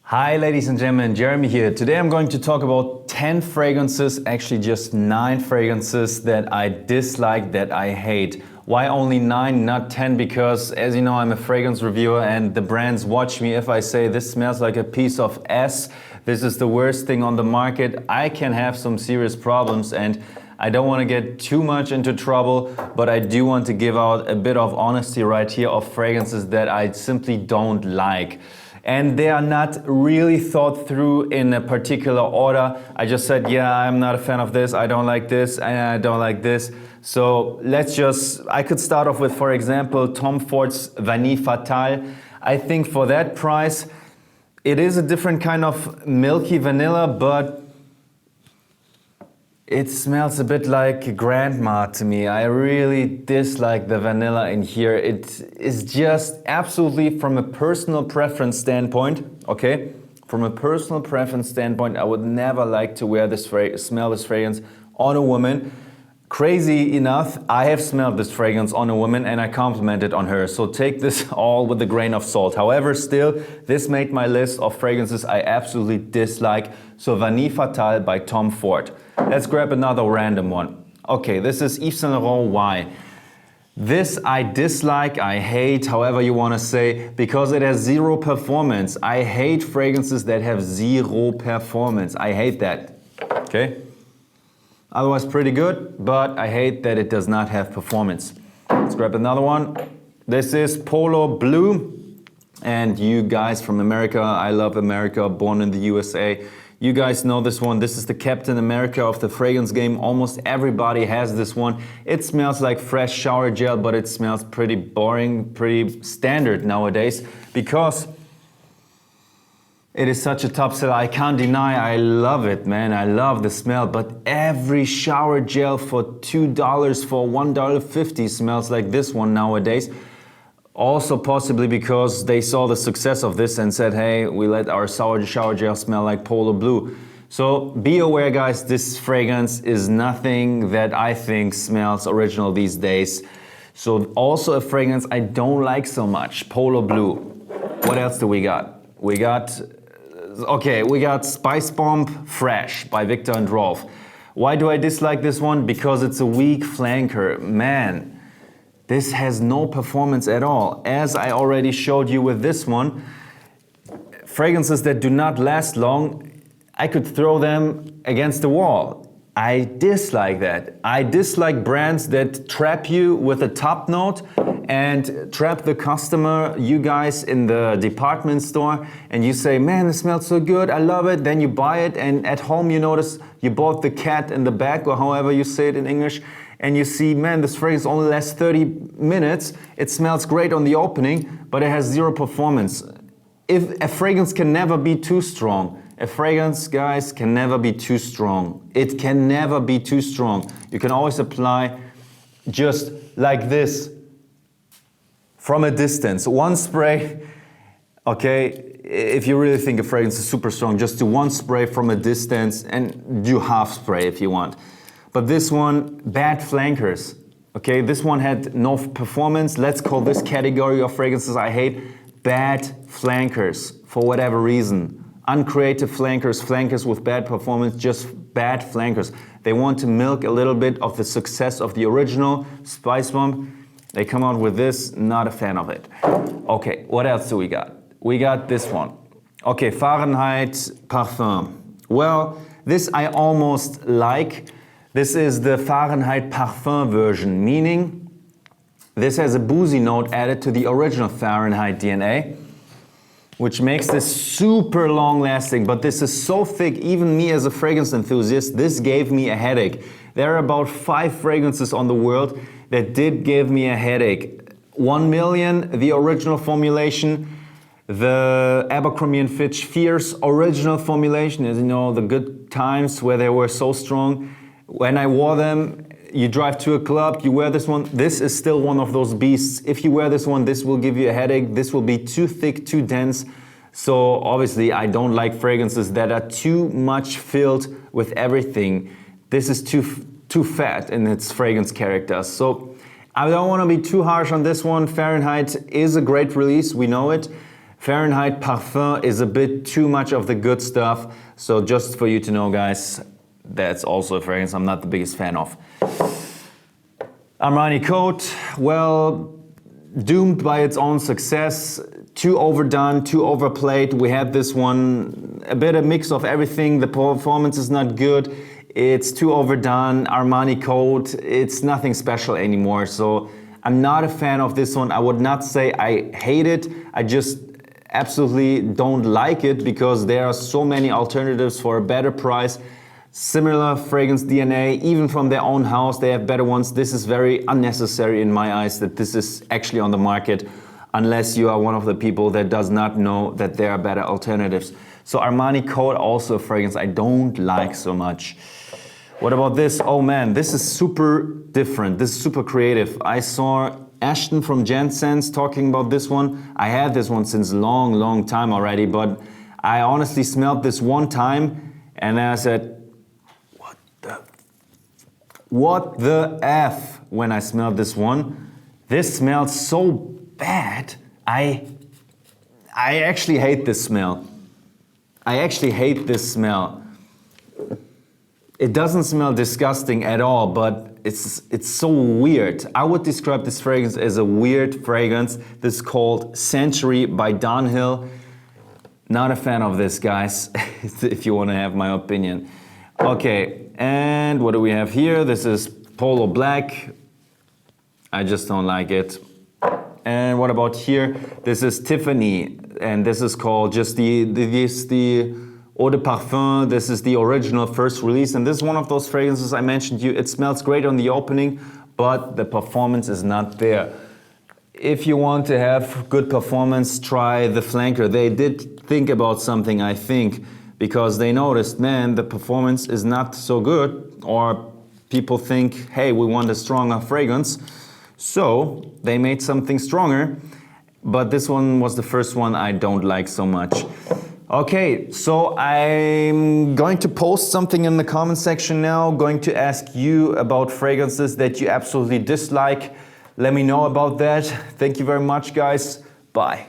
Hi ladies and gentlemen, Jeremy here. Today I'm going to talk about 10 fragrances, actually just 9 fragrances that I dislike, that I hate. Why only 9, not 10? Because as you know, I'm a fragrance reviewer and the brands watch me. If I say this smells like a piece of ass, this is the worst thing on the market, I can have some serious problems, and I don't want to get too much into trouble, but I do want to give out a bit of honesty right here of fragrances that I simply don't like. And they are not really thought through in a particular order. I just said, yeah, I'm not a fan of this, I don't like this, and I don't like this. So I could start off with, for example, Tom Ford's Vanille Fatale. I think for that price, it is a different kind of milky vanilla, but it smells a bit like grandma to me. I really dislike the vanilla in here. It is just absolutely, from a personal preference standpoint, okay? From a personal preference standpoint, I would never like to wear this smell this fragrance on a woman. Crazy enough, I have smelled this fragrance on a woman and I complimented on her. So take this all with a grain of salt. However, still, this made my list of fragrances I absolutely dislike. So Vanille Fatale by Tom Ford. Let's grab another random one. Okay, this is Yves Saint Laurent Y. This I dislike, I hate, however you want to say, because it has zero performance. I hate fragrances that have zero performance. I hate that, okay? Otherwise pretty good, but I hate that it does not have performance. Let's grab another one. This is Polo Blue. And you guys from America, I love America, born in the USA. You guys know this one. This is the Captain America of the fragrance game. Almost everybody has this one. It smells like fresh shower gel, but it smells pretty boring, pretty standard nowadays, because it is such a top seller. I can't deny I love it, man. I love the smell, but every shower gel for $2 for $1.50 smells like this one nowadays. Also possibly because they saw the success of this and said, hey, we let our shower gel smell like Polo Blue. So be aware, guys, this fragrance is nothing that I think smells original these days. So also a fragrance I don't like so much, Polo Blue. What else do we got? We got Spice Bomb Fresh by Viktor and Rolf. Why do I dislike this one? Because it's a weak flanker. Man, this has no performance at all. As I already showed you with this one, fragrances that do not last long, I could throw them against the wall. I dislike that. I dislike brands that trap you with a top note and trap the customer, you guys in the department store, and you say, man, this smells so good, I love it. Then you buy it, and at home you notice you bought the cat in the bag, or however you say it in English, and you see, man, this fragrance only lasts 30 minutes. It smells great on the opening, but it has zero performance. If a fragrance can never be too strong. A fragrance, guys, can never be too strong. It can never be too strong. You can always apply just like this from a distance. One spray, okay, if you really think a fragrance is super strong, just do one spray from a distance and do half spray if you want. But this one, bad flankers. Okay, this one had no performance. Let's call this category of fragrances I hate bad flankers for whatever reason. Uncreative flankers, flankers with bad performance, just bad flankers. They want to milk a little bit of the success of the original Spice Bomb. They come out with this, not a fan of it. Okay, what else do we got? We got this one. Okay, Fahrenheit Parfum. Well, this I almost like. This is the Fahrenheit Parfum version, meaning this has a boozy note added to the original Fahrenheit DNA, which makes this super long lasting, but this is so thick, even me as a fragrance enthusiast, this gave me a headache. There are about 5 fragrances on the world that did give me a headache. 1 Million, the original formulation, the Abercrombie & Fitch Fierce original formulation, as you know, the good times where they were so strong. When I wore them, you drive to a club, you wear this one, this is still one of those beasts. If you wear this one, this will give you a headache. This will be too thick, too dense. So obviously I don't like fragrances that are too much filled with everything. This is too fat in its fragrance character. So I don't want to be too harsh on this one. Fahrenheit is a great release, we know it. Fahrenheit Parfum is a bit too much of the good stuff. So just for you to know, guys, that's also a fragrance I'm not the biggest fan of. Armani Code, well, doomed by its own success. Too overdone, too overplayed. We had this one, a bit of mix of everything. The performance is not good. It's too overdone. Armani Code, it's nothing special anymore. So I'm not a fan of this one. I would not say I hate it. I just absolutely don't like it because there are so many alternatives for a better price. Similar fragrance DNA, even from their own house, they have better ones. This is very unnecessary in my eyes that this is actually on the market, unless you are one of the people that does not know that there are better alternatives. So Armani Code, also a fragrance I don't like so much. What about this? Oh man, this is super different. This is super creative. I saw Ashton from Jensen's talking about this one. I had this one since a long time already, but I honestly smelled this one time and then I said, what the F when I smelled this one. This smells so bad. I actually hate this smell. I actually hate this smell. It doesn't smell disgusting at all, but it's so weird. I would describe this fragrance as a weird fragrance. This is called Century by Vanille. Not a fan of this, guys, if you want to have my opinion. Okay, and what do we have here? This is Polo Black. I just don't like it. And what about here? This is Tiffany, and this is called just the Eau de Parfum. This is the original first release, and this is one of those fragrances I mentioned to you. It smells great on the opening, but the performance is not there. If you want to have good performance, try the flanker. They did think about something, I think, because they noticed, man, the performance is not so good, or people think, hey, we want a stronger fragrance. So they made something stronger, but this one was the first one I don't like so much. Okay, so I'm going to post something in the comment section now, going to ask you about fragrances that you absolutely dislike. Let me know about that. Thank you very much, guys. Bye.